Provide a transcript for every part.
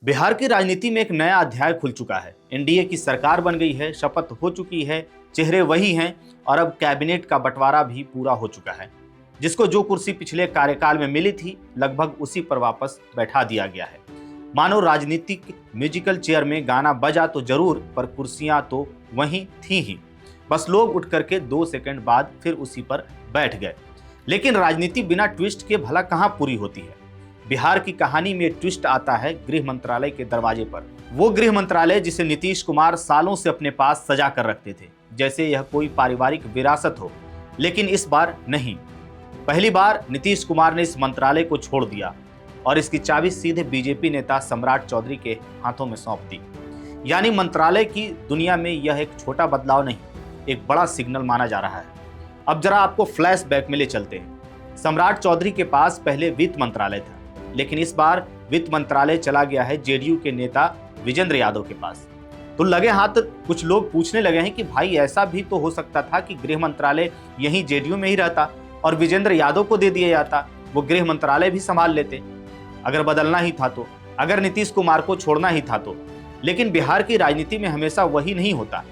बिहार की राजनीति में एक नया अध्याय खुल चुका है। एनडीए की सरकार बन गई है, शपथ हो चुकी है, चेहरे वही हैं और अब कैबिनेट का बंटवारा भी पूरा हो चुका है। जिसको जो कुर्सी पिछले कार्यकाल में मिली थी, लगभग उसी पर वापस बैठा दिया गया है। मानो राजनीतिक म्यूजिकल चेयर में गाना बजा तो जरूर, पर कुर्सियां तो वहीं थी ही, बस लोग उठ करके 2 सेकंड बाद फिर उसी पर बैठ गए। लेकिन राजनीति बिना ट्विस्ट के भला कहां पूरी होती है। बिहार की कहानी में ट्विस्ट आता है गृह मंत्रालय के दरवाजे पर। वो गृह मंत्रालय जिसे नीतीश कुमार सालों से अपने पास सजा कर रखते थे, जैसे यह कोई पारिवारिक विरासत हो। लेकिन इस बार नहीं। पहली बार नीतीश कुमार ने इस मंत्रालय को छोड़ दिया और इसकी चाबी सीधे बीजेपी नेता सम्राट चौधरी के हाथों में सौंप दी। यानी मंत्रालय की दुनिया में यह एक छोटा बदलाव नहीं, एक बड़ा सिग्नल माना जा रहा है। अब जरा आपको फ्लैशबैक में ले चलते हैं। सम्राट चौधरी के पास पहले वित्त मंत्रालय था, लेकिन इस बार वित्त मंत्रालय चला गया है जेडीयू के नेता विजेंद्र यादव के पास। तो लगे हाथ कुछ लोग पूछने लगे हैं कि भाई ऐसा भी तो हो सकता था कि गृह मंत्रालय यहीं जेडीयू में ही रहता और विजेंद्र यादव को दे दिया जाता, वो गृह मंत्रालय भी संभाल लेते, अगर बदलना ही था तो, अगर नीतीश कुमार को छोड़ना ही था तो। लेकिन बिहार की राजनीति में हमेशा वही नहीं होता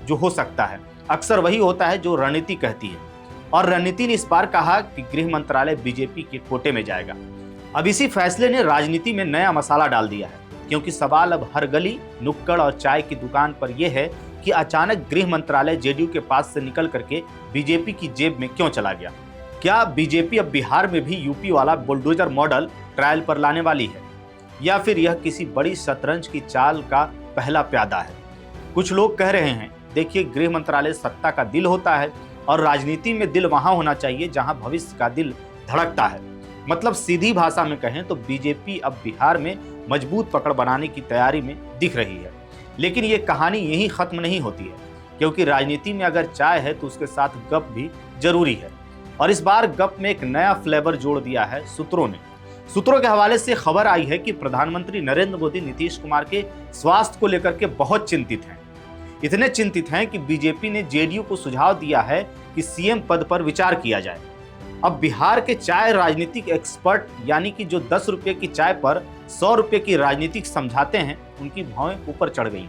जो हो सकता है, अक्सर वही होता है जो रणनीति कहती है। और रणनीति ने इस बार कहा कि गृह मंत्रालय बीजेपी के कोटे में जाएगा। अब इसी फैसले ने राजनीति में नया मसाला डाल दिया है, क्योंकि सवाल अब हर गली, नुक्कड़ और चाय की दुकान पर यह है कि अचानक गृह मंत्रालय जेडीयू के पास से निकल करके बीजेपी की जेब में क्यों चला गया। क्या बीजेपी अब बिहार में भी यूपी वाला बुलडोजर मॉडल ट्रायल पर लाने वाली है, या फिर यह किसी बड़ी शतरंज की चाल का पहला प्यादा है। कुछ लोग कह रहे हैं, देखिए गृह मंत्रालय सत्ता का दिल होता है और राजनीति में दिल वहां होना चाहिए जहां भविष्य का दिल धड़कता है। मतलब सीधी भाषा में कहें तो बीजेपी अब बिहार में मजबूत पकड़ बनाने की तैयारी में दिख रही है। लेकिन ये कहानी यहीं खत्म नहीं होती है, क्योंकि राजनीति में अगर चाय है तो उसके साथ गप भी जरूरी है। और इस बार गप में एक नया फ्लेवर जोड़ दिया है सूत्रों ने। सूत्रों के हवाले से खबर आई है कि प्रधानमंत्री नरेंद्र मोदी नीतीश कुमार के स्वास्थ्य को लेकर के बहुत चिंतित हैं। इतने चिंतित हैं कि बीजेपी ने जेडीयू को सुझाव दिया है कि सीएम पद पर विचार किया जाए। अब बिहार के चाय राजनीतिक एक्सपर्ट, यानी कि जो 10 रुपये की चाय पर 100 रुपये की राजनीतिक समझाते हैं, उनकी भौएं ऊपर चढ़ गई।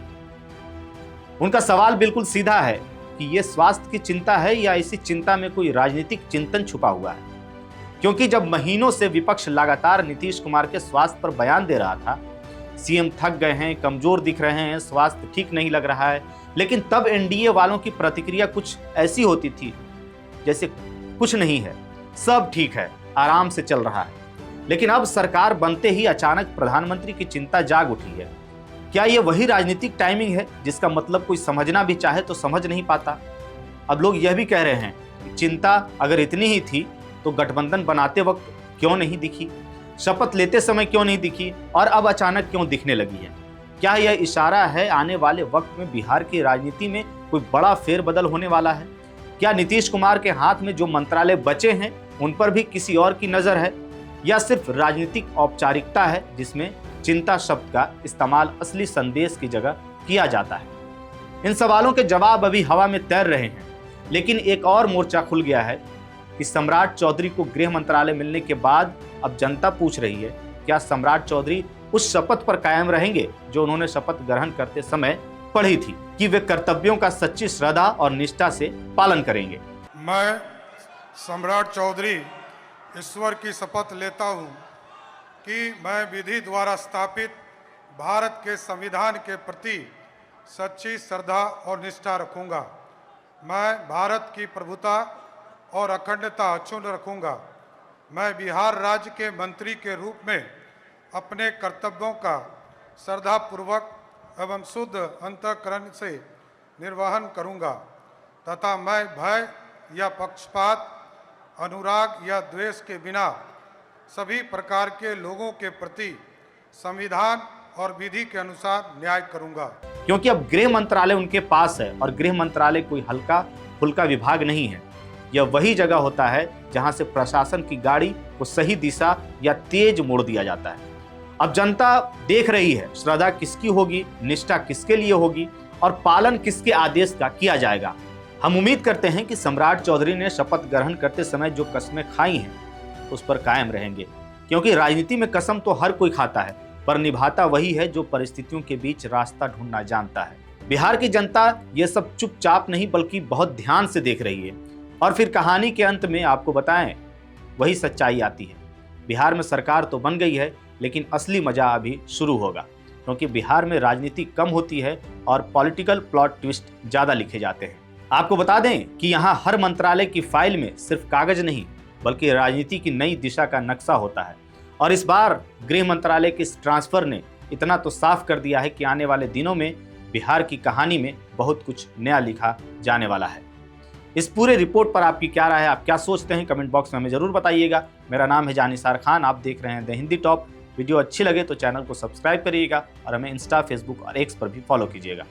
उनका सवाल बिल्कुल सीधा है कि ये स्वास्थ्य की चिंता है या इसी चिंता में कोई राजनीतिक चिंतन छुपा हुआ है। क्योंकि जब महीनों से विपक्ष लगातार नीतीश कुमार के स्वास्थ्य पर बयान दे रहा था, सीएम थक गए हैं, कमजोर दिख रहे हैं, स्वास्थ्य ठीक नहीं लग रहा है, लेकिन तब एनडीए वालों की प्रतिक्रिया कुछ ऐसी होती थी जैसे कुछ नहीं है, सब ठीक है, आराम से चल रहा है। लेकिन अब सरकार बनते ही अचानक प्रधानमंत्री की चिंता जाग उठी है। क्या यह वही राजनीतिक टाइमिंग है जिसका मतलब कोई समझना भी चाहे तो समझ नहीं पाता। अब लोग यह भी कह रहे हैं कि चिंता अगर इतनी ही थी तो गठबंधन बनाते वक्त क्यों नहीं दिखी, शपथ लेते समय क्यों नहीं दिखी और अब अचानक क्यों दिखने लगी है। क्या यह इशारा है आने वाले वक्त में बिहार की राजनीति में कोई बड़ा फेरबदल होने वाला है। क्या नीतीश कुमार के हाथ में जो मंत्रालय बचे हैं उन पर भी किसी और की नजर है, या सिर्फ राजनीतिक औपचारिकता है जिसमें चिंता शब्द का इस्तेमाल असली संदेश की जगह किया जाता है। इन सवालों के जवाब अभी हवा में तैर रहे हैं। लेकिन एक और मोर्चा खुल गया है कि सम्राट चौधरी को गृह मंत्रालय मिलने के बाद अब जनता पूछ रही है, क्या सम्राट चौधरी उस शपथ पर कायम रहेंगे जो उन्होंने शपथ ग्रहण करते समय पढ़ी थी, कि वे कर्तव्यों का सच्ची श्रद्धा और निष्ठा से पालन करेंगे। मैं सम्राट चौधरी ईश्वर की शपथ लेता हूं कि मैं विधि द्वारा स्थापित भारत के संविधान के प्रति सच्ची श्रद्धा और निष्ठा रखूंगा। मैं भारत की प्रभुता और अखंडता अक्षुण्ण रखूंगा। मैं बिहार राज्य के मंत्री के रूप में अपने कर्तव्यों का श्रद्धापूर्वक एवं शुद्ध अंतःकरण से निर्वहन करूंगा तथा मैं भय या पक्षपात, अनुराग या द्वेष के बिना सभी प्रकार के लोगों के प्रति संविधान और विधि के अनुसार न्याय करूंगा। क्योंकि अब गृह मंत्रालय उनके पास है और गृह मंत्रालय कोई हल्का फुल्का विभाग नहीं है। यह वही जगह होता है जहां से प्रशासन की गाड़ी को सही दिशा या तेज मोड़ दिया जाता है। अब जनता देख रही है श्रद्धा किसकी होगी, निष्ठा किसके लिए होगी और पालन किसके आदेश का किया जाएगा। हम उम्मीद करते हैं कि सम्राट चौधरी ने शपथ ग्रहण करते समय जो कस्में खाई हैं उस पर कायम रहेंगे, क्योंकि राजनीति में कसम तो हर कोई खाता है, पर निभाता वही है जो परिस्थितियों के बीच रास्ता ढूंढना जानता है। बिहार की जनता ये सब चुपचाप नहीं बल्कि बहुत ध्यान से देख रही है और फिर कहानी के अंत में आपको बताएं वही सच्चाई आती है। बिहार में सरकार तो बन गई है, लेकिन असली मजा अभी शुरू होगा, क्योंकि बिहार में राजनीति कम होती है और पॉलिटिकल प्लॉट ट्विस्ट ज्यादा लिखे जाते हैं। आपको बता दें कि यहाँ हर मंत्रालय की फाइल में सिर्फ कागज नहीं बल्कि राजनीति की नई दिशा का नक्शा होता है। और इस बार गृह मंत्रालय के इस ट्रांसफर ने इतना तो साफ कर दिया है कि आने वाले दिनों में बिहार की कहानी में बहुत कुछ नया लिखा जाने वाला है। इस पूरे रिपोर्ट पर आपकी क्या राय है, आप क्या सोचते हैं, कमेंट बॉक्स में हमें जरूर बताइएगा। मेरा नाम है जानिसार खान, आप देख रहे हैं द हिंदी टॉप। वीडियो अच्छी लगे तो चैनल को सब्सक्राइब करिएगा और हमें इंस्टा, फेसबुक और एक्स पर भी फॉलो कीजिएगा।